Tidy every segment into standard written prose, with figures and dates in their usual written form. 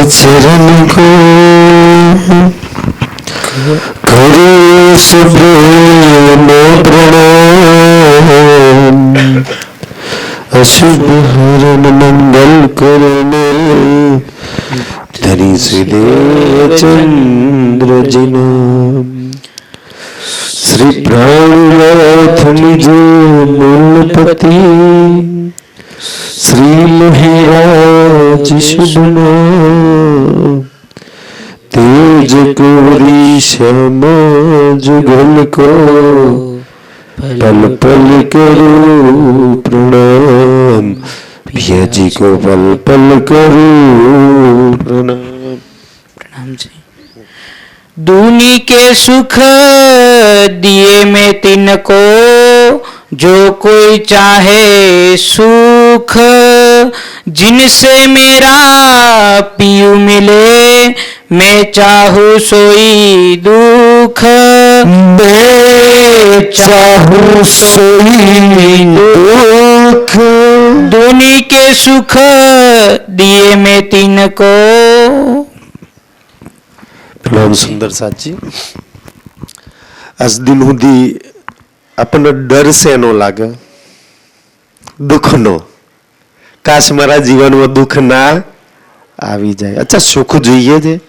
चरण को करो सुप्रेम प्रणाम। अशुभ हरण मंगल करने धरी श्री चंद्र जिना श्री प्राणनाथ निज मूलपति श्री महाराज शुभना तेज कोरी श्यामा जुगल को पल पल करो प्रणाम। भैया जी को पल पल करो प्रणाम। प्रणाम जी। दूनी के सुख दिए में तिनको जो कोई चाहे सुख जिनसे मेरा पियू मिले मैं चाहूँ सोई दुख मैं चाहूँ सोई दुख। दूनी के सुख दिए में तिनको। પ્રણામ સુંદર સાચી। આજ દિન સુધી આપણને ડર શેનો લાગે? દુઃખનો। કાશ મારા જીવનમાં દુઃખ ના આવી જાય। અચ્છા સુખ જોઈએ છે?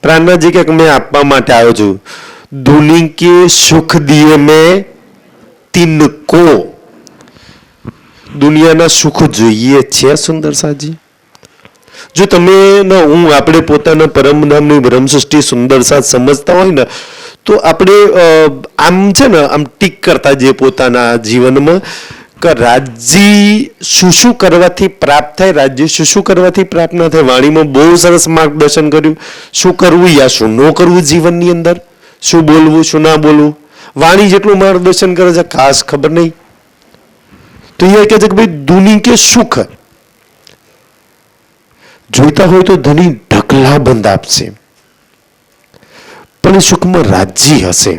પ્રાણના જે કે મેં આપવા માટે આવ્યો છું। ધૂની કે સુખ દિયે મેં તિનકો। દુનિયાના સુખ જોઈએ છે સુંદર સાજી? જો તમે ને હું આપણે પોતાના પરમધામની બ્રહ્મસૃષ્ટિ સુંદર સાથ સમજતા હોય ને તો આપણે આમ છે ને આમ ટીક કરતા જઈએ પોતાના જીવનમાં કે રાજ્ય શું કરવાથી પ્રાપ્ત થાય, રાજ્ય શું કરવાથી પ્રાપ્ત ના થાય। વાણીમાં બહુ સરસ માર્ગદર્શન કર્યું, શું કરવું યા શું ન કરવું જીવનની અંદર, શું બોલવું શું ના બોલવું। વાણી જેટલું માર્ગદર્શન કરે છે ખાસ ખબર નહીં। તો એ કહે છે કે ભાઈ દુની કે સુખ જોઈતા હોય તો ધની ઢગલા બંધ આપશે પણ સુખમાં રાજી હશે।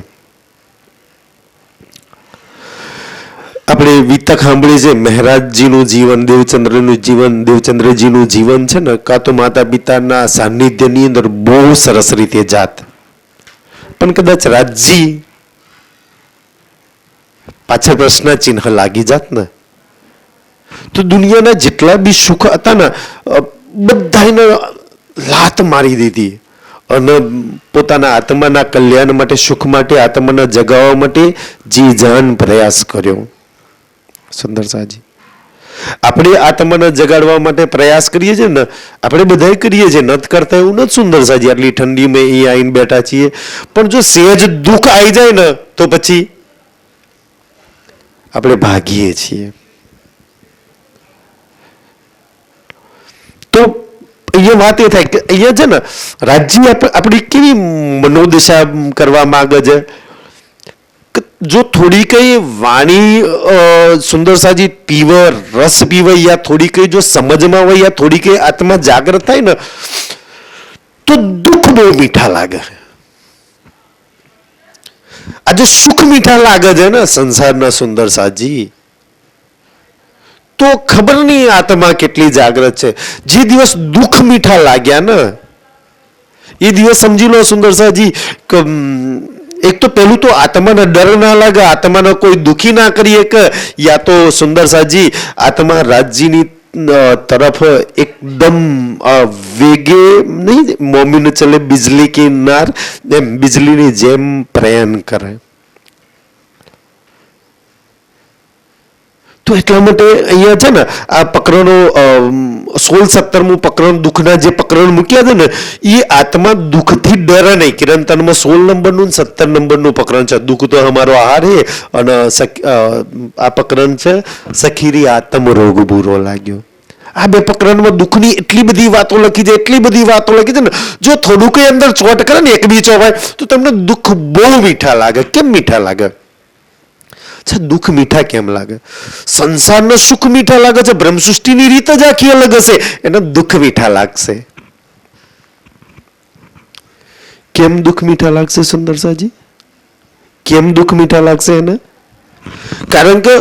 આપણે વિતક સાંભળી છે મહારાજજીનું જીવન, દેવચંદ્રજીનું જીવન છે ને કાં તો માતા પિતાના સાનિધ્યની અંદર બહુ સરસ રીતે જાત પણ કદાચ રાજજી પાછળ પ્રશ્ન ચિહ્ન લાગી જાત ને તો દુનિયાના જેટલા બી સુખ હતા ને બધાને લાત મારી દીધી અને પોતાના આત્માના કલ્યાણ માટે, સુખ માટે, આત્માને જગાવવા માટે જી જાન પ્રયાસ કર્યો। સુંદર સાજી, આપણે આત્માને જગાડવા માટે પ્રયાસ કરીએ છીએ ને, આપણે બધાય કરીએ છીએ, નથી કરતા એવું નથી સુંદર સાજી। આટલી ઠંડીમાં અહીં આવીને બેઠા છીએ પણ જો સહેજ દુઃખ આવી જાય ને તો પછી આપણે ભાગીએ છીએ। તો અહીંયા વાત એ થાય કે અહીંયા છે ને રાજ્ય આપણી કેવી મનોદશા કરવા માંગે છે કે જો થોડી કઈ વાણી સુંદર સાજી પીવે, રસ પીવે યા થોડી કઈ જો સમજમાં હોય યા થોડી કઈ આત્મા જાગૃત થાય ને તો દુઃખ બહુ મીઠા લાગે। આજે સુખ મીઠા લાગે છે ને સંસારના સુંદર સાજી તો ખબર નહીં આત્મા કેટલી જાગૃત છે। જે દિવસ દુઃખ મીઠા લાગ્યા ને એ દિવસ સમજી લો સુંદર સાજી કે એક તો પહેલું તો આત્માને ડર ના લાગે, આત્માને કોઈ દુખી ના કરીએ કે યા તો સુંદર સાજી આત્મા રાજ્યની तरफ एकदम वेगे नहीं, मोमिन चले बिजली की नार, बिजली ની જેમ પ્રયાણ કરે। તો એટલા માટે અહીંયા છે ને આ પ્રકરણો 16-17મું પ્રકરણ દુઃખના જે પ્રકરણ મૂક્યા છે ને એ આત્મા દુઃખથી ડરે નહીં। કિરણતનમાં 16 નંબરનું 17 નંબરનું પ્રકરણ છે દુઃખ તો અમારો આહાર હે અને આ પ્રકરણ છે સખીરી આત્મ રોગ બુરો લાગ્યો। આ બે પ્રકરણમાં દુઃખની એટલી બધી વાતો લખી છે, એટલી બધી વાતો લખી છે ને જો થોડું કઈ અંદર ચોટ કરે ને એક બીજો હોય તો તમને દુઃખ બહુ મીઠા લાગે। કેમ મીઠા લાગે? दुख मीठा केम लागे? संसार ने सुख मीठा लागे छे, ब्रह्म सृष्टि नी रीत ज आखी अलग हशे एने दुख मीठा लागशे। केम दुख मीठा लागशे सुंदर साजी? केम दुख मीठा लागशे एने? કારણ કે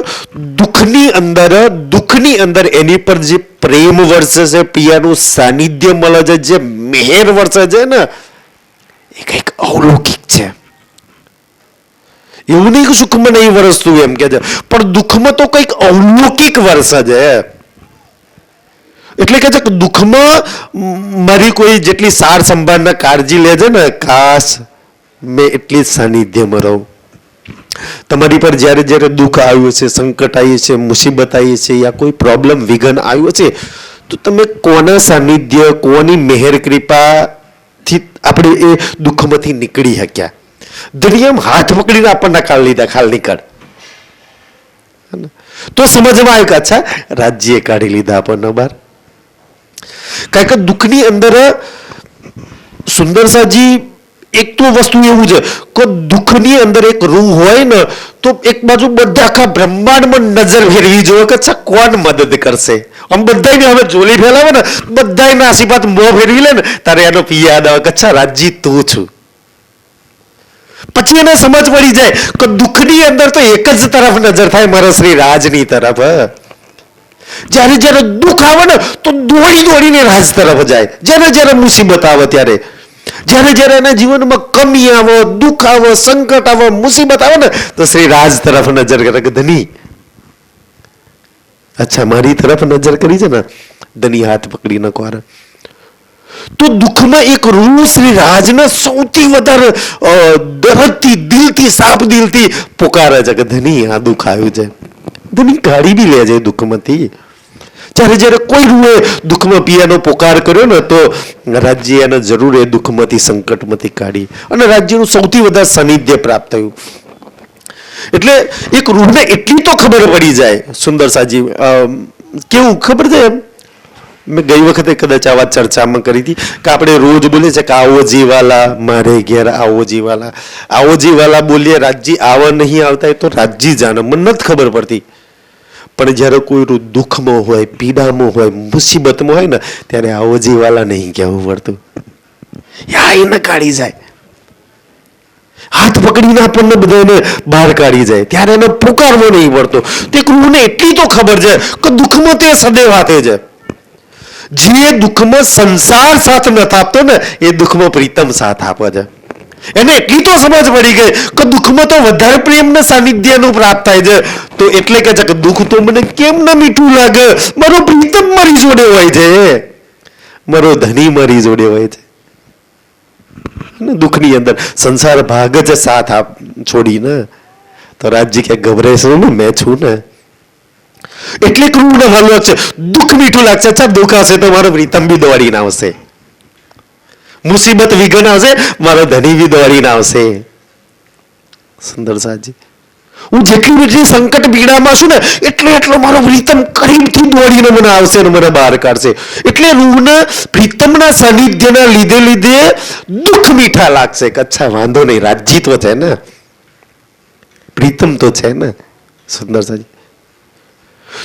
દુઃખની અંદર એની પર જે પ્રેમ વરસે છે, પિયાનું સાનિધ્ય મળે છે, જે મેહેર વરસે છે ને, એ કંઈક અલૌકિક છે. એવું નહીં કે સુખમાં નહીં વરસતું એમ કે છે, પણ દુઃખમાં તો કંઈક અલૌકિક વરસે છે. એટલે કે છે કે દુઃખમાં મારી કોઈ જેટલી સાર સંભાળના કાળજી લે છે ને, કાશ મેં એટલી જ સાનિધ્યમાં રહું. તમારી પર જ્યારે જ્યારે દુઃખ આવ્યું છે, સંકટ આવ્યું છે, મુસીબત આવી છે, યા કોઈ પ્રોબ્લેમ વિઘન આવ્યું છે, તો તમે કોના સાનિધ્ય, કોની મેહેર કૃપાથી આપણે એ દુઃખમાંથી નીકળી શક્યા? દરિયામ હાથ પકડીને આપણને ખાલ નીકળ તો સમજમાં આવ્યું કે અચ્છા રાજ્યએ કાઢી લીધા આપણને બહાર. કારણ કે દુઃખની અંદર સુંદરસાજી એક તો વસ્તુ એવું છે કે દુઃખની અંદર એક રૂહ હોય ને તો એક બાજુ બધા આખા બ્રહ્માંડમાં નજર ફેરવી જોઈએ કે અચ્છા કોણ મદદ કરશે. આમ બધાને હવે જોલી ફેલાવે ને, બધાને આશીર્વાદ મોં ફેરવી લે ને, તારે એનો પી યાદ આવે કે અચ્છા રાજજી તું છું. પછી એને સમજ પડી જાય કે દુઃખની અંદર તો એક જ તરફ નજર થાય, મારા શ્રી રાજની તરફ. જ્યારે જ્યારે દુઃખ આવે ને તો દોડીને રાજ તરફ જાય. જ્યારે મુસીબત આવે ત્યારે, જ્યારે એના જીવનમાં કમી આવે, દુઃખ આવે, સંકટ આવે, મુસીબત આવે ને તો શ્રી રાજ તરફ નજર કરે કે ધની અચ્છા મારી તરફ નજર કરી છે ને, ધની હાથ પકડીને કોર. તો દુઃખમાં એક રૂહ શ્રી રાજને સૌથી વધારે દરદથી, દિલથી, સાફ દિલથી પુકારે છે કે ધની આ દુઃખ આવ્યું છે. ધની કાઢી બી લે છે દુઃખમાંથી. જ્યારે કોઈ રૂએ દુઃખમાં પિયાનો પોકાર કર્યો ને તો રાજ્ય એને જરૂર એ દુઃખમાંથી, સંકટમાંથી કાઢી અને રાજ્યનું સૌથી વધારે સાનિધ્ય પ્રાપ્ત થયું. એટલે એક રૂહને એટલી તો ખબર પડી જાય. સુંદરસાજી કેવું ખબર છે એમ, મેં ગઈ વખતે કદાચ આ વાત ચર્ચામાં કરી હતી કે આપણે રોજ બોલીએ છીએ કે આવો જીવાલા મારે ઘેર, આવો જીવાલા બોલીએ, રાજજી આવા નહીં આવતા એ તો રાજજી જાણે, મને નથી ખબર પડતી. પણ જ્યારે કોઈ દુઃખમાં હોય, પીડામાં હોય, મુસીબતમાં હોય ને ત્યારે આવો જીવાલા નહીં કહેવું પડતું. એને કાઢી જાય, હાથ પકડીને આપણને બધાને બહાર કાઢી જાય, ત્યારે એને પુકારવો નહીં પડતો. તે રૂહને એટલી તો ખબર છે કે દુઃખમાં તે સદૈવ હાથે છે. જે દુઃખમાં સંસાર સાથ નથી આપતો ને એ દુઃખમાં પ્રીતમ સાથ આપે છે. એને એટલી તો સમજ પડી ગઈ કે દુઃખમાં તો વધારે પ્રેમના સાનિધ્યનું પ્રાપ્ત થાય છે. તો એટલે કે છે કે દુઃખ તો મને કેમ ન મીઠું લાગે, મારો પ્રીતમ મારી જોડે હોય છે, મારો ધની મારી જોડે હોય છે. દુઃખની અંદર સંસાર ભાગ જ સાથ છોડીને તો રાજજી કે ગભરાઈશું ને, મેં છું ને. એટલે ક્રૂરને હાલ લાગશે, દુઃખ મીઠું લાગશે. અચ્છા દુઃખ આવશે તો મારો પ્રીતમ બી દોડીને આવશે, મુસીબત વિઘન આવશે મારો ધની બી દોડીને આવશે. સુંદર સાજી, હું જેટલી સંકટ પીડામાં છું ને એટલો મારો પ્રીતમ કરીબથી દોડીને મને આવશે અને મને બહાર કાઢશે. એટલે રૂહને પ્રીતમના સાનિધ્યના લીધે દુઃખ મીઠા લાગશે કે અચ્છા વાંધો નહીં, રાજજી તો છે ને, પ્રીતમ તો છે ને. સુંદર સાજી,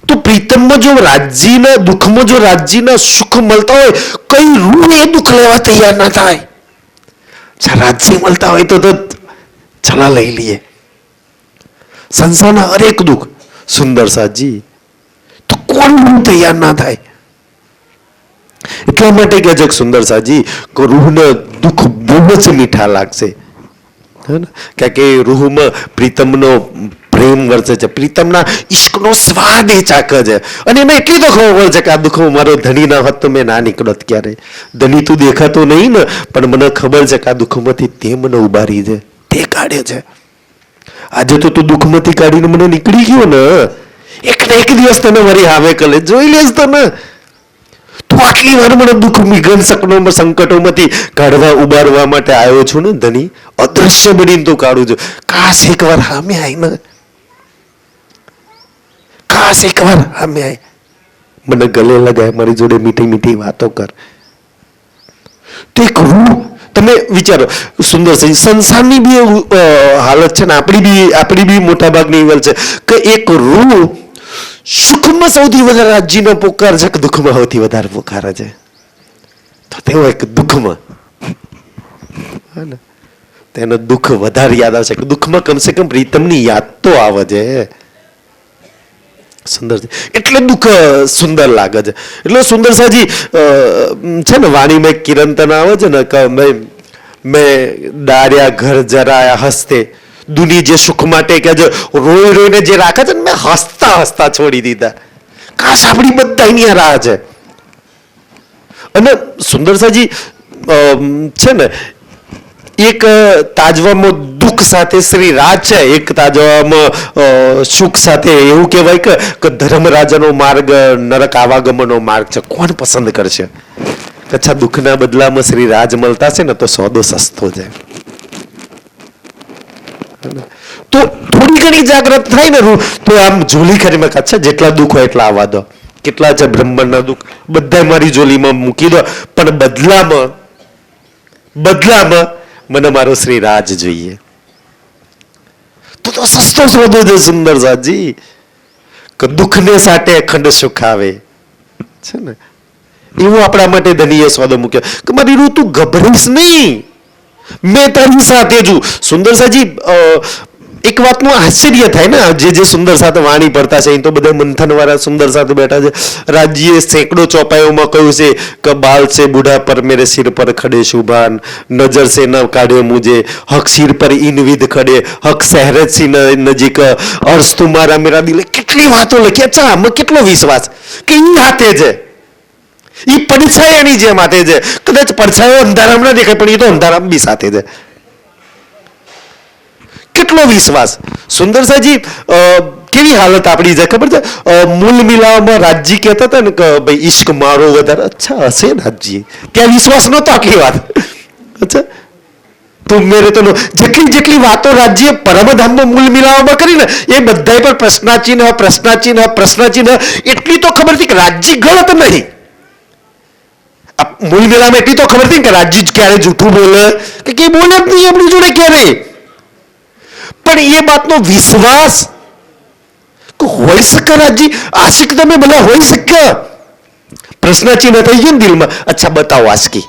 તો પ્રીતમમાં જો રાજ્યના દુઃખમાં જો રાજ્યના સુખ મળતા હોય, કઈ રૂહ એ દુઃખ લેવા તૈયાર ના થાય. રાજ્ય મળતા હોય તો ચલા લઈ લઈએ. સંસારના હરેક દુઃખ સુંદર સાજી તો કોણ રૂહ તૈયાર ના થાય. એટલા માટે કે છે સુંદર સાજી કે રૂહને દુઃખ બહુ જ મીઠા લાગશે. કારણ કે રૂહમાં પ્રીતમનો પ્રેમ વર્તે છે, પ્રીતમના ઈશ્કનો સ્વાદ એ ચાખે છે. અને એને એટલી તો ખબર પડે છે કે આ દુઃખમાં મારો ધણી ના હોત તો મેં ના નીકળત ક્યારે. ધણી તું દેખાતો નહીં ને, પણ મને ખબર છે કે આ દુઃખમાંથી તે મને ઉબારી છે, તે કાઢે છે. આજે તો તું દુઃખમાંથી કાઢીને મને નીકળી ગયો ને, એક ને એક દિવસ તને મારી હામે કલે જોઈ લેશ તને. તું આટલી વાર મને દુઃખ વિઘન સંકટોમાંથી કાઢવા ઉબારવા માટે આવ્યો છું ને ધણી, અદ્રશ્ય બનીને તું કાઢું છું. કાશ એકવાર સામે આય ને, કાશ એકવાર સામે આય, મને ગલે લગાય, મારી જોડે મીઠી મીઠી વાતો કર. તે કરું તમે વિચારો સુંદર છે. સંસારની બી હાલત છે ને, આપણી બી મોટા ભાગની હાલત છે કે એક રૂહ સુખમાં સૌથી વધારે રાજ્યનો પોકાર છે કે દુઃખમાં સૌથી વધારે પોકારે છે. તો તેઓ એક દુઃખમાં તેનું દુઃખ વધારે યાદ આવશે. દુઃખમાં કમસે કમ પ્રીતમની યાદ તો આવે છે. સુંદર એટલે દુઃખ સુંદર લાગે છે. એટલે સુંદર સાજી છે ને વાણીમાં એક કિરંતન આવે છે ને કે મેં ડાર્યા ઘર જરાયા હસતે દુની જે સુખ માટે કે જે રોઈ રોઈને જે રાખે છે ને મેં હસતા હસતા છોડી દીધા. કાશ આપણી બધા અહીંયા રાહ છે. અને સુંદર સાજી છે ને એક તાજવામાં દુઃખ સાથે શ્રી રાજ છે, એક તાજવામાં સુખ સાથે. એવું કહેવાય કે ધર્મરાજાનો માર્ગ નરક આવાગમનનો માર્ગ છે. કોણ પસંદ કરશે? અચ્છા, દુઃખના બદલામાં શ્રી રાજ મળતા છે ને તો સોદો સસ્તો છે. તો થોડી ઘણી જાગૃત થાય ને તો આમ ઝોલી કરીને અચ્છા જેટલા દુઃખ હોય એટલા આવવા દો. કેટલા છે બ્રહ્માંડના દુઃખ બધા મારી ઝોલીમાં મૂકી દો, પણ બદલામાં મને મારો શ્રી રાજ જોઈએ. તો સસ્તો સોદો છે સુંદર સાજી કે દુઃખને સાટે અખંડ સુખ આવે છે ને. એવું આપણા માટે ધનીય સોદો મૂક્યો કે મારી રૂ તું ગભરીશ નહીં, મેં તારી સાથે છું. સુંદર સાજી એક વાતનું આશ્ચર્ય થાય ને, જે સુંદર સાથે વાણી પડતા છે એ તો બધા મંથન વાળા સુંદર સાથે બેઠા છે. રાજ્યે સેંકડો ચોપાઈઓમાં કહ્યું છે કે બાલ સે બુઢા પર મેરે સિર પર ખડે શુભાન, નજર સે ન કાઢે મુજે, હક સિર પર ઇનવિદ ખડે, હક સહેરત સી નજીક, અર્શ તુમારા મેરા દિલ. કેટલી વાતો લખી. અચ્છા, આમાં કેટલો વિશ્વાસ કે એ હાથે છે, એ પડછાયાની જેમ હાથે છે. કદાચ પડછાયો અંધારામ ના દેખાય પણ એ તો અંધારામ બી સાથે છે. કેટલો વિશ્વાસ. સુંદર સાજી કેવી હાલત આપણી છે ખબર છે? મૂલ મિલાવવામાં રાજજી કહેતા હતા ને કે ભાઈ ઈશ્ક મારો વધારે. અચ્છા, હશે રાજજી ત્યાં વિશ્વાસ નતો આટલી વાત. અચ્છા, તો મેરે તો જેટલી વાતો રાજ્ય પરમધામમાં મૂલ મિલાવવામાં કરી ને એ બધા પર પ્રશ્નાચિહ્ન એટલી તો ખબર હતી કે રાજ્ય ગલત નહીં. મૂલ મિલાવવામાં એટલી તો ખબર હતી કે રાજ્ય ક્યારે જૂઠું બોલે કે બોલે જ નહીં આપણી જોડે ક્યારેય. પણ એ વાતનો વિશ્વાસ હોઈ શકે રાજજી, આશિક તમે બધા હોઈ શકે. પ્રશ્નચિહ્ન થઈ ગયું ને દિલમાં. અચ્છા બતાવો આશકી,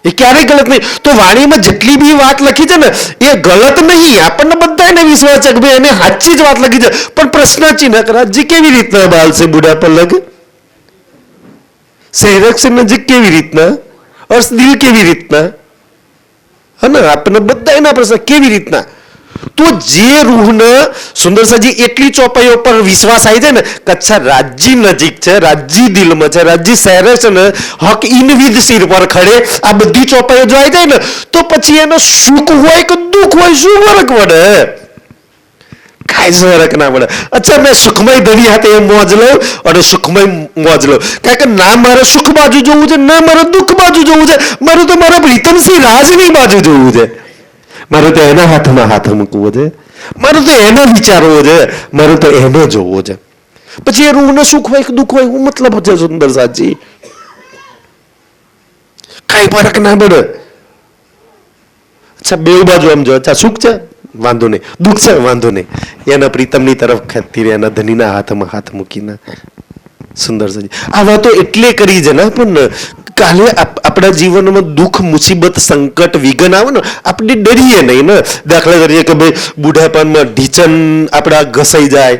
એ ક્યારેય ગલત નહીં. તો વાણીમાં જેટલી બી વાત લખી છે ને એ ગલત નહીં. આપણને બધા એને વિશ્વાસ છે કે ભાઈ એને સાચી જ વાત લખી છે. પણ પ્રશ્નચિહ્ન રાજજી કેવી રીતના બાલ છે બુઢા પર લગ, સહેરક્ષ નજીક કેવી રીતના, અર્શ દિલ કેવી રીતના, હા આપણને બધા એના પ્રશ્ન કેવી રીતના. તો જે રૂહને સુંદર સાજી એટલી ચોપાઈઓ પર વિશ્વાસ આવી જાય ને કે અચ્છા રાજ્ય નજીક છે, રાજ્ય દિલમાં છે, રાજ્ય શહેરે છે ને, હક ઇનવિદ સિર પર ખડે, આ બધી ચોપાઈઓ જો આવી જાય ને તો પછી એનો સુખ હોય કે દુઃખ હોય શું ફરક પડે? કાંઈ ફરક ના પડે. અચ્છા, મેં સુખમય ધની હાથે એ મોજ લઉં અને સુખમય મોજ લઉં, કારણ કે ના મારે સુખ બાજુ જોવું છે ના મારે દુઃખ બાજુ જોવું છે. મારું તો મારા પ્રીતમસિંહ રાજની બાજુ જોવું છે. મારે તો એના હાથમાં હાથ મૂકવો છે, મારે તો એનો વિચારવો છે, મારે તો એનો જોવો છે. પછી એ રૂહને સુખ હોય કે દુઃખ હોય હું મતલબ છે સુંદર સાજી, કઈ ફરક ના પડે. અચ્છા, બે બાજુ આમ જો. અચ્છા, સુખ છે વાંધો નહીં, દુઃખ છે વાંધો નહીં, એના પ્રીતમની તરફ ખેંચતી રહે, એના ધનીના હાથમાં હાથ મૂકીને. સુંદર સાજી આ વાતો એટલે કરી છે ને પણ કાલે આપણા જીવનમાં દુઃખ મુસીબત સંકટ વિઘન આવે ને આપણે ડરીએ નહીં ને. દાખલા તરીકે કે ભાઈ બુઢાપાનમાં ઢીચન આપણા ઘસાઈ જાય,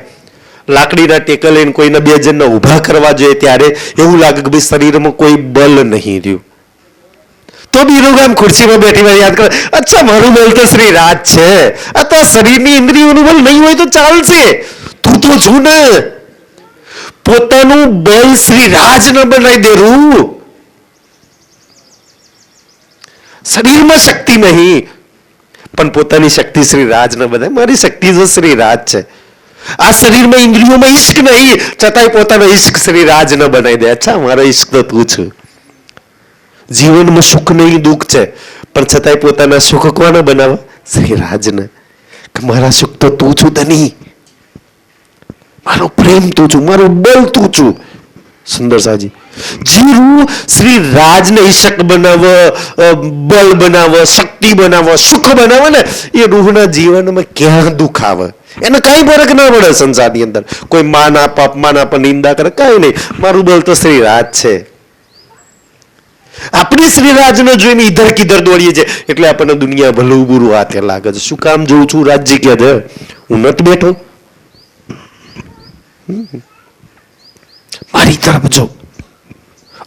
લાકડીના ટેકા લઈને કોઈના બે જણને ઊભા કરવા જોઈએ ત્યારે એવું લાગે કે ભાઈ શરીરમાં કોઈ બલ નહીં રહ્યું. તો બીરોગામ ખુરશીમાં બેઠી વાર યાદ કરે અચ્છા મારું બલ તો શ્રી રાજ છે. આ તો શરીરની ઇન્દ્રિયોનું બલ નહીં હોય તો ચાલશે, તું તો છું ને. પોતાનું બલ શ્રી રાજ ન બનાવી દેવું. શરીરમાં શક્તિ નહીં પણ પોતાની શક્તિ શ્રી રાજ ન બનાવે. મારી શક્તિ તો શ્રી રાજ છે. આ શરીરમાં ઇન્દ્રિયોમાં ઈશ્ક નહીં છતાંય પોતાનો ઈશ્ક શ્રી રાજ ન બનાવી દે. અચ્છા, મારો ઈશ્ક તો તું છું. જીવનમાં સુખ નહીં દુઃખ છે પણ છતાંય પોતાના સુખ કોને બનાવે? શ્રી રાજને. કે મારા સુખ તો તું છું ધની, મારો પ્રેમ તું છું, મારું બળ તું છું. સુંદર સાજી જે રૂહ શ્રી રાજને ઈશક બનાવે, બલ બનાવે, શક્તિ બનાવે, સુખ બનાવે ને એ રૂહના જીવનમાં ક્યાં દુઃખ આવે? એને કઈ ફરક ના પડે સંસારની અંદર. કોઈ માન આપે, અપમાન આપે, નિંદા કરે, કઈ નહીં. મારું બલ તો શ્રી રાજ છે. આ આપણી શ્રી રાજને જોઈને ઈધર કિધર દોડીએ છે, એટલે આપણને દુનિયા ભલું બુરું હાથે લાગે છે. શું કામ જોઉં છું રાજજી કે છે, હું નથી બેઠો, મારી તરફ જો.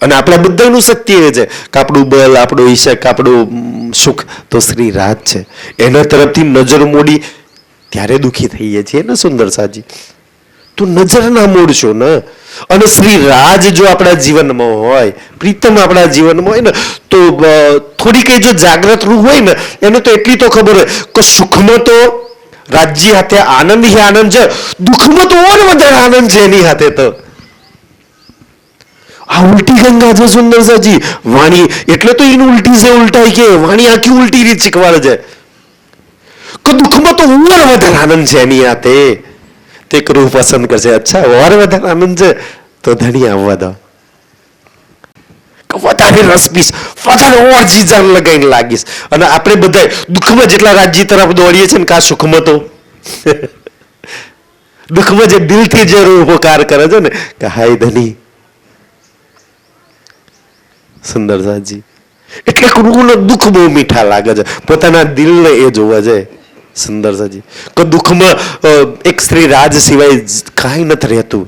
અને આપણા બધાનું સત્ય એ છે કે આપણું બળ, આપણો ઈશક, આપણું સુખ તો શ્રી રાજ છે. એના તરફથી નજર મોડી ત્યારે દુઃખી થઈએ છીએ ને સુંદર સાજી. તું નજર ના મોડશો ને. અને શ્રી રાજ જો આપણા જીવનમાં હોય, પ્રીતમ આપણા જીવનમાં હોય ને, તો થોડી કઈ જો જાગ્રત રૂહ હોય ને, એને તો એટલી તો ખબર હોય કે સુખમાં તો રાજ્ય હાથે આનંદ હી આનંદ છે, દુઃખમાં તો ઓર વધારે આનંદ છે એની હાથે. તો આ ઉલટી ગંગા છે સુંદર સાજી. વાણી એટલે તો એનું ઉલટી છે ઉલટાઈ કે વાણી આખી ઉલટી રીત શીખવાડે છે કે દુઃખમાં તો ઓર વધારે આનંદ છે એની હાથે. તે રૂહ પસંદ કરશે, અચ્છા ઓર વધારે આનંદ છે તો ધણી આવવા દો, વધારે રસ પીશ, વધારે ઓર જીજાન લગાઈને લાગીશ. અને આપણે બધા દુઃખમાં જેટલા રાજ્ય તરફ દોડીએ છીએ ને, કા સુખમાં તો દુઃખમાં જે દિલથી જે ઉપકાર કરે છે ને કે હાય ધની સુંદર સાજી, એટલે રૂહને દુઃખ બહુ મીઠા લાગે છે. પોતાના દિલને એ જોવા જાય સુંદર સાજી કે દુઃખમાં એક શ્રી રાજ સિવાય કાંઈ નથી રહેતું.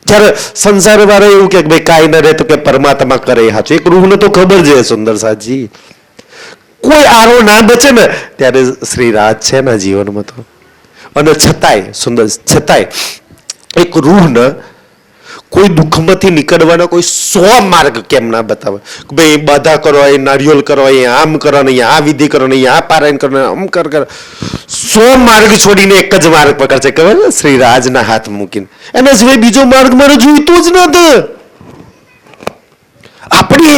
જ્યારે સંસાર વાળા એવું કે ભાઈ કાંઈ ન રહેતું કે પરમાત્મા કરે સાચું, એક રૂહને તો ખબર છે સુંદર સાજી કોઈ આરો ના બચે ને ત્યારે શ્રી રાજ છે ને જીવનમાં તો. અને છતાંય સુંદર, છતાંય એક રૂહને કોઈ દુઃખમાંથી નીકળવાના કોઈ 100 માર્ગ કેમ ના બતાવે કે ભાઈ બાધા કરો, એ નારિયેલ કરો, એ આમ કરો, ને આ વિધિ કરો, ને આ પારાયણ કરો, આમ કર. 100 માર્ગ છોડીને એક જ માર્ગ પકડશે, ખબર ને, શ્રી રાજના હાથ મૂકીને. એના સિવાય બીજો માર્ગ મારે જોઈતો જ નથી. આપણે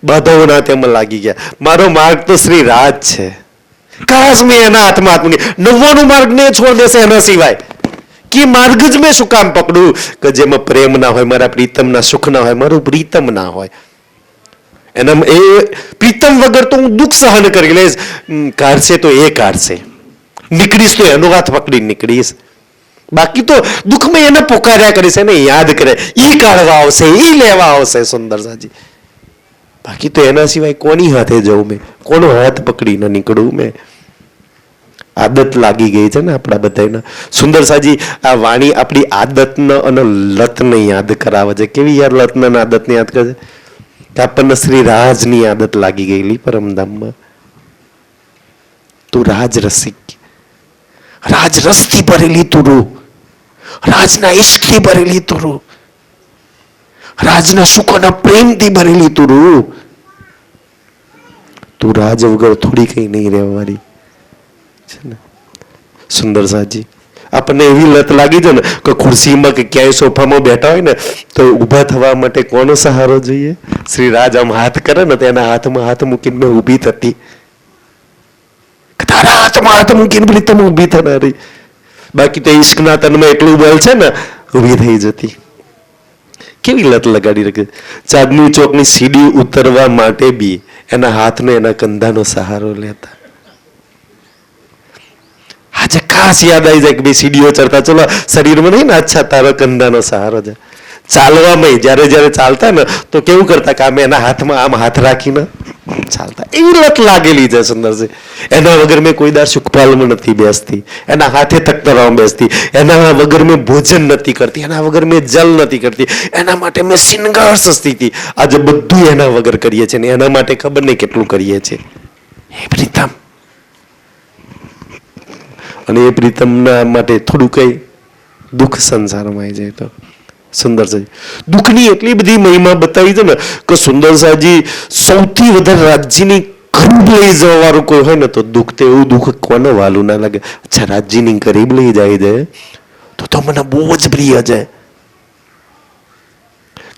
બાધાઓના તેમાં લાગી ગયા. મારો માર્ગ તો શ્રી રાજ છે, કાશ મેં એના હાથમાં હાથ મૂકી. 90 માર્ગ ને છોડ દેશે એના સિવાય કે માર્ગ જ મેં શું કામ પકડું કે જેમાં પ્રેમ ના હોય, મારા પ્રીતમના સુખ ના હોય, મારું પ્રીતમ ના હોય. એના એ પ્રીતમ વગર તો હું દુઃખ સહન કરી લઈશ. કાઢશે તો એ કાઢશે, નીકળીશ તો એનો હાથ પકડી નીકળીશ. બાકી તો દુઃખમાં એને પોકાર્યા કરીશ, એને યાદ કરે, ઈ કાઢવા આવશે, ઈ લેવા આવશે સુંદર સાજી. બાકી તો એના સિવાય કોની હાથે જવું મેં, કોનો હાથ પકડીને નીકળું મેં. આદત લાગી ગઈ છે ને આપણા બધાને સુંદર સાજી. આ વાણી આપણી આદતને અને લતને યાદ કરાવે છે. કેવી યાર લતને આદતને યાદ કરે છે કે આપણને શ્રી રાજની આદત લાગી ગયેલી પરમધામમાં. તું રાજ રસિક, રાજ રસથી ભરેલી તું રૂહ, રાજના ઈશ્કથી ભરેલી તું રૂહ, રાજના સુખના પ્રેમથી ભરેલી તું રૂહ. તું રાજ વગર થોડી કઈ નહીં રહેવાની છે ને સુંદર સાજી. આપણને એવી લત લાગી છે ને કે ખુરશીમાં કે ક્યાંય સોફામાં બેઠા હોય ને તો ઊભા થવા માટે કોનો સહારો જોઈએ? શ્રી રાજ આમ હાથ કરે ને તો એના હાથમાં હાથ મૂકીને મેં ઊભી થતી. તારા હાથમાં હાથ મૂકીને પેલી તમે ઊભી થનારી. બાકી તો ઈશ્કના તનમાં એટલું બળ છે ને ઊભી થઈ જતી. કેવી લત લગાડી રાખી. ચાંદની ચોકની સીડી ઉતરવા માટે બી એના હાથનો એના કંધાનો સહારો લેતા. આજે ખાસ યાદ આવી જાય કે ભાઈ સીડીઓ ચડતા ચલો શરીરમાં નહીં ને, અચ્છા તારો કંધાનો સહારો છે. ચાલવામાં જયારે જયારે ચાલતા ને તો કેવું કરતા કે અમે એના હાથમાં આમ હાથ રાખીને ચાલતા. એવી લત લાગેલી છે સુંદરજી. એના વગર મેં કોઈ દાર સુખપાલમાં નથી બેસતી, એના હાથે તખ્તરમાં બેસતી, એના વગર મેં ભોજન નથી કરતી, એના વગર મેં જલ નથી કરતી, એના માટે મેં શિંગાર સસ્તી હતી. આજે બધું એના વગર કરીએ છીએ ને એના માટે ખબર નહીં કેટલું કરીએ છીએ. હે પ્રીતમ, અને એ પ્રીતમના માટે થોડું કઈ દુઃખ સંસારમાં આવી જાય તો સુંદર સાજી દુઃખની એટલી બધી મહિમા બતાવી છે ને કે સુંદર સાજી સૌથી વધારે રાજ્યની ગરીબ લઈ જવા વાળું કોઈ હોય ને તો દુઃખ તો એવું દુઃખ કોને વાલું ના લાગે. અચ્છા રાજ્યની ગરીબ લઈ જાય છે તો મને બહુ જ પ્રિય છે.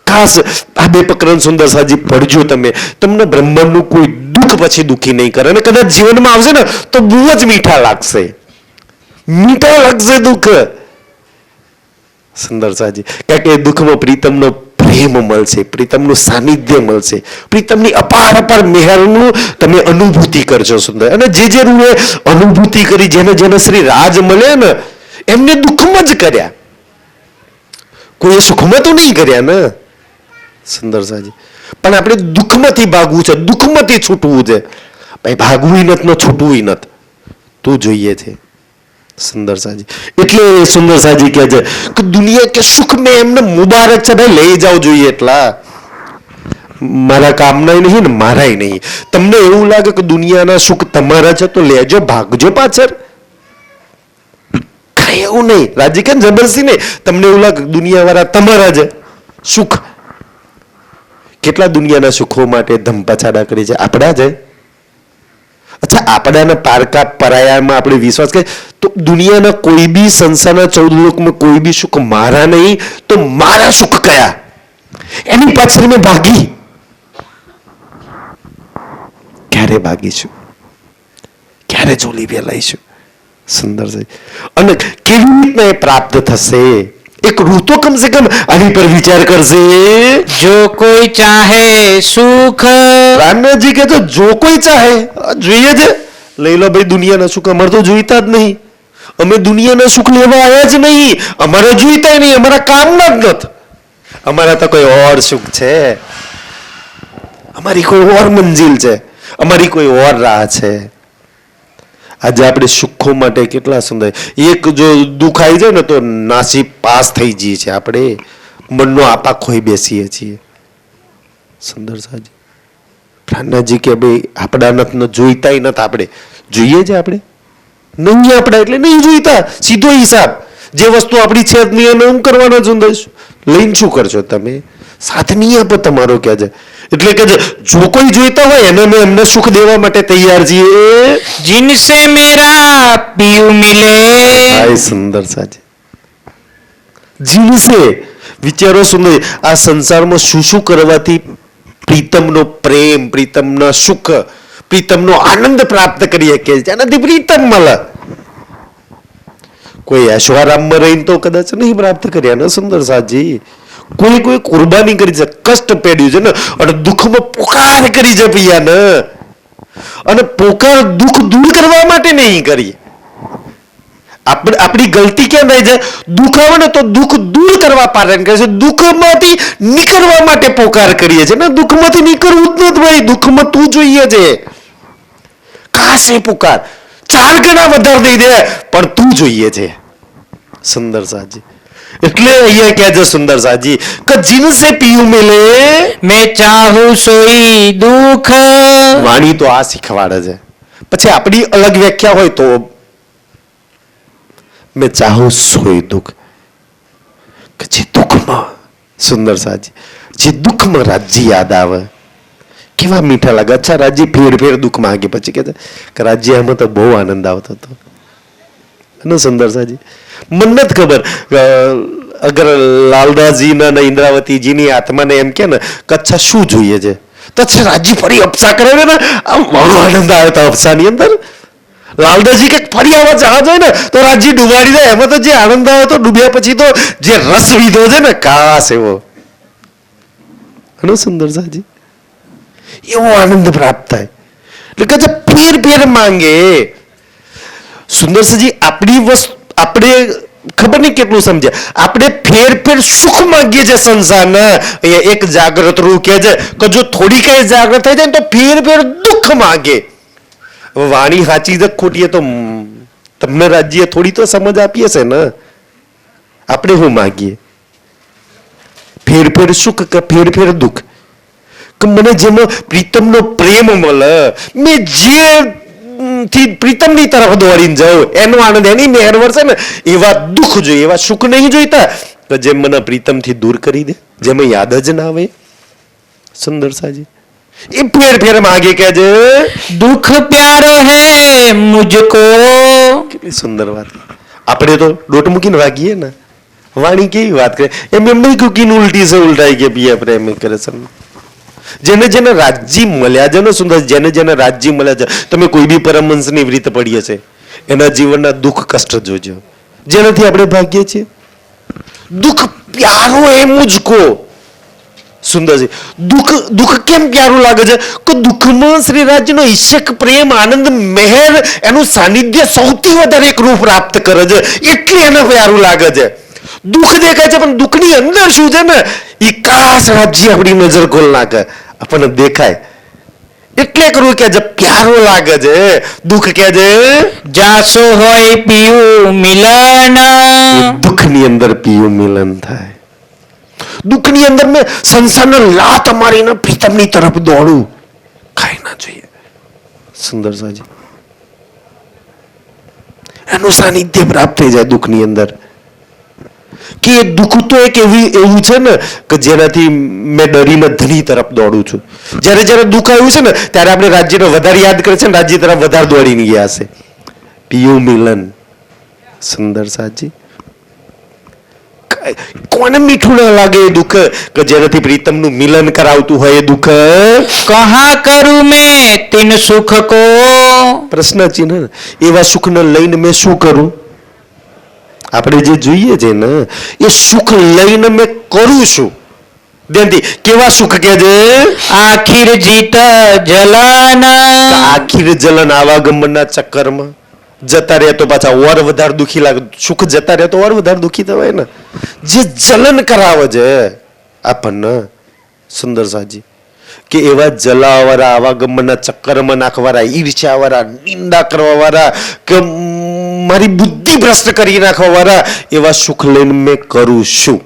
ખાસ આ 2 પ્રકરણ સુંદર સાજી પડજો તમે, તમને બ્રહ્માંડનું કોઈ દુઃખ પછી દુઃખી નહીં કરે. અને કદાચ જીવનમાં આવશે ને તો બહુ જ મીઠા લાગશે, મીઠા લાગશે દુઃખ સુંદર સાજી. કારણ કે દુઃખમાં પ્રીતમનો પ્રેમ મળશે, પ્રીતમનું સાનિધ્ય મળશે, પ્રીતમની અપાર અપાર મેહરનું તમે અનુભૂતિ કરશો સુંદર. અને જે રૂએ અનુભૂતિ કરી, જેને જેને શ્રી રાજ મળે ને એમને દુઃખમાં જ કર્યા, કોઈ સુખમાં તો નહીં કર્યા ને. સુંદર સાજી. પણ આપણે દુઃખમાંથી ભાગવું છે, દુઃખમાંથી છૂટવું છે. ભાઈ ભાગવું નથી ને છૂટવું નથી, તું જોઈએ છે. સુંદર સાજી. એટલે સુંદર સાજી કહે છે કે દુનિયા કે સુખ મેં એમને મુબારક છે ભાઈ, લઈ જાવ જોઈએ એટલા. મારા કામના નહીં ને મારાય નહીં. તમને એવું લાગે કે દુનિયાના સુખ તમારા છે તો લેજો, ભાગજો પાછળ. કઈ એવું નહીં. રાજી કે જબરદસ્તી નહીં. તમને એવું લાગે દુનિયા વાળા તમારા છે સુખ. કેટલા દુનિયાના સુખો માટે ધમપછાડા કરી છે આપણા છે. અચ્છા, આપણાના પારકા પરાયામાં આપણે વિશ્વાસ કરીએ તો દુનિયાના કોઈ બી સંસારના 14 લોકમાં કોઈ બી સુખ મારા નહીં તો મારા સુખ કયા, એની પાછળ મેં ભાગી. ક્યારે ભાગીશું, ક્યારે ચોલી ફેલાઈશું. સુંદર છે. અને કેવી રીતના એ પ્રાપ્ત થશે, એક રૂહ તો કમ સે કમ આની પર વિચાર કરશે. જો કોઈ ચાહે સુખ, રામનાથજી કહે તો જો કોઈ ચાહે, જોઈએ છે લઈ લો ભાઈ દુનિયાના સુખ. અમારે તો જોઈતા જ નહીં. અમે દુનિયાના સુખ લેવા આવ્યા જ નહીં. અમારે જોઈતા નહીં, અમારા કામના જ નથી. અમારા તો કોઈ ઓર સુખ છે, અમારી કોઈ ઓર મંજિલ છે, અમારી કોઈ ઓર રાહ છે. આજે આપણે સુખો માટે કેટલા સુંદર, એક જો દુઃખ આવી જાય ને તો નાસી પાસ થઈ જઈએ છીએ આપણે, મનનો આપા ખોઈ બેસીએ છીએ. સુંદર સાજી. પ્રાણનાથજી કે ભાઈ આપણા નથી જોઈતા નથી, આપણે જોઈએ છે. આપણે નહીં, આપણા એટલે નહીં જોઈતા. સીધો હિસાબ. જે વસ્તુ આપણી છે જ નહીં એને હું કરવાના સુંદર લઈને શું કરશો તમે? સાથ નહીં આપો તમારો કે છે. એટલે કે જો કોઈ જોઈતા હોય એને મેં એમને સુખ દેવા માટે તૈયાર છીએ. जिनसे मेरा पीयू मिले, હાય સુંદર સાજી. જીનસે વિચારો સુંદર. આ સંસારમાં શું શું કરવાથી પ્રીતમનો પ્રેમ, પ્રીતમના સુખ, પ્રીતમનો આનંદ પ્રાપ્ત કરી શકીએ. જેનાથી પ્રીતમ મળે. કોઈ ऐशोआरामમાં રહીને તો કદાચ નહીં પ્રાપ્ત કર્યા ને સુંદર સાજી. કોઈ કુરબાની કરી છે, કષ્ટ પેડ્યું છે ને, અને દુઃખમાં પોકાર કરી છે પૈયા ને. અને પોકાર દુઃખ દૂર કરવા માટે નહીં કરી. આપણી ગલતી ક્યાં થાય છે? દુઃખ આવે ને તો દુઃખ દૂર કરવા પાલન કરે છે. દુઃખમાંથી નીકળવા માટે પોકાર કરીએ છીએ ને. દુઃખમાંથી નીકળવું જ નથી ભાઈ. દુઃખમાં તું જોઈએ છે. કાશ એ પુકાર 4 ગણા વધારે દઈ દે પણ તું જોઈએ છે. સુંદર સાજી. એટલે અહીંયા કહે છે સુંદર સાજી કે જીનસે પીયું મિલે, मैं चाहूं सोई दुख. વાણી તો આ શીખવાડે છે. પછી આપણી અલગ વ્યાખ્યા હોય તો મેં ચાહું સોય દુઃખ. કે જે દુઃખમાં સુંદર સાજી, જે દુઃખમાં રાજ્ય યાદ આવે કેવા મીઠા લાગે. અચ્છા રાજ્ય ફેર દુઃખ માંગે પછી કે છે કે રાજ્ય એમાં તો બહુ આનંદ આવતો હતો. અને સુંદર સાજી મને નથી ખબર અગર લાલદાસજીના ને ઇન્દ્રાવતીજીની આત્માને એમ કે ને કે અચ્છા શું જોઈએ છે તો અચ્છા રાજ્ય ફરી અપસા કરે ને આમ બહુ આનંદ આવે તો અપસાની અંદર. લાલદાસજી કે ફરી આવા જહાજ હોય ને તો રાજ્ય ડૂબાડી જાય. એમાં તો જે આનંદ આવે તો ડૂબ્યા પછી તો જે રસ લીધો છે ને કાશ એવો. સુંદર સાજી એવો આનંદ પ્રાપ્ત થાય. એટલે કે ફેર માંગે. સુંદર સાજી આપણી વસ્તુ આપણે ખબર નહીં કેટલું સમજ્યા. આપણે ફેર સુખ માંગીએ છીએ સંસારના. એક જાગૃત રૂહ કહે છે કે જો થોડી કઈ જાગૃત થઈ જાય ને તો ફેર દુઃખ માંગે. વાણી સાચી જ ખોટી તો તમને રાજ્ય થોડી તો સમજ આપીએ છે ને. આપણે શું માંગીએ? ફેર સુખ કે ફેર દુઃખ. કે મને જેમાં પ્રીતમનો પ્રેમ મળે, મેં જે થી પ્રીતમની તરફ દોડીને જાઉં એનો આનંદ, એની મહેર વરસે ને એવા દુઃખ જોઈએ, એવા સુખ નહીં જોઈતા કે જેમ મને પ્રીતમથી દૂર કરી દે, જેમાં યાદ જ ના આવે. સુંદર સાજી એ ફેર માગે કે છે दुख प्यारो है मुझको. કેટલી સુંદર વાત. આપણે તો દોટ મૂકીને વાગીએ ને. વાણી કેવી વાત કરે. એમ નહીં કુકીને ઉલટી છે ઉલટાઈ કે પિયા પ્રેમ કરે છે. જેને રાજ્ય મળ્યા છે ને સુંદર, જેને રાજ્ય મળ્યા છે, તમે કોઈ બી પરમહંસની રીત પડી હશે એના જીવનના દુઃખ કષ્ટ જોજો. જેનાથી આપણે ભાગીએ છીએ. દુઃખ પ્યારો હે મુझको. સુંદર છે. દુઃખ કેમ પ્યારું લાગે છે કે દુઃખમાં શ્રી રાજ્યનો ઈશક પ્રેમ, આનંદ, મહેર, એનું સાનિધ્ય સૌથી વધારે એક રૂપ પ્રાપ્ત કરે છે એટલે એને પ્યારું લાગે છે. દુઃખ દેખાય છે પણ દુઃખની અંદર શું છે ને એ કાશ રાજ્ય આપણી નજર ખોલ નાખે, આપણને દેખાય. એટલે કરવું કે જે પ્યારો લાગે છે દુઃખ કે છે જાસો હોય પિયું મિલન, દુઃખની અંદર પીયું મિલન થાય. દુઃખની અંદર મેં સંસારને લાત મારીને પ્રીતમની તરફ દોડું, ખાઈ ના જોઈએ. સુંદર સાજી એનું સાનિધ્ય પ્રાપ્ત થઈ જાય દુઃખની અંદર. કે એ દુઃખ તો એક એવું છે ને કે જેનાથી મેં ડરીને ધની તરફ દોડું છું. જ્યારે જ્યારે દુઃખ આવ્યું છે ને ત્યારે આપણે રાજ્યને વધારે યાદ કરે છે ને રાજ્ય તરફ વધારે દોડીને ગયા છે. પિયું મિલન. સુંદર સાજી કોને મીઠું ના લાગે એ દુઃખ કે જેનાથી પ્રીતમનું મિલન કરાવતું હોય એ દુઃખ. કહા કરું મેં તિન સુખ કો, પ્રશ્ન ચિહ્ન. એવા સુખને લઈને મેં શું કરું? આપણે જે જોઈએ છે ને એ સુખ લઈને મેં કરું શું? ધ્યાનથી કેવા સુખ કે છે? આખિર જીત જલન, આખિર જલન આવાગમનના ચક્કરમાં જતા રહે તો પાછા ઓર વધારે દુખી લાગે. સુખ જતા રહે તો ઓર વધારે દુખી થવાય ને. જે જલન કરાવે છે આપણને. સુંદર સાજી કે એવા જલાવાળા આવાગમનના ચક્કરમાં નાખવાળા, ઈર્ષ્યાવાળા, નિંદા કરવાવાળા કે મારી બુદ્ધિ ભ્રષ્ટ કરી નાખવાવાળા એવા સુખ લઈને મેં કરું શું?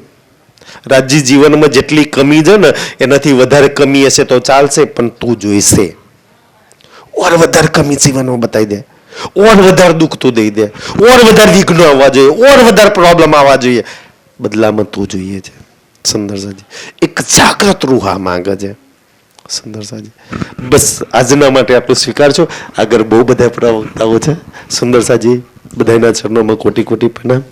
રાજ્ય જીવનમાં જેટલી કમી છે ને એનાથી વધારે કમી હશે તો ચાલશે પણ તું જોઈશે. ઓર વધારે કમી જીવનમાં બતાવી દે, ઓર વધારે દુઃખ તું દઈ દે, ઓર વધારે વિઘ્નો આવવા જોઈએ, ઓર વધારે પ્રોબ્લેમ આવવા જોઈએ. બદલામાં તું જોઈએ છે. સુંદર સાજી એક જાગૃત રૂહ આ માંગે છે. સુંદર સાજી બસ આજના માટે આટલું સ્વીકારજો. આગળ બહુ બધા પ્રવક્તાઓ છે. સુંદર સાજી બધાના ચરણોમાં કોટી કોટી પ્રણામ.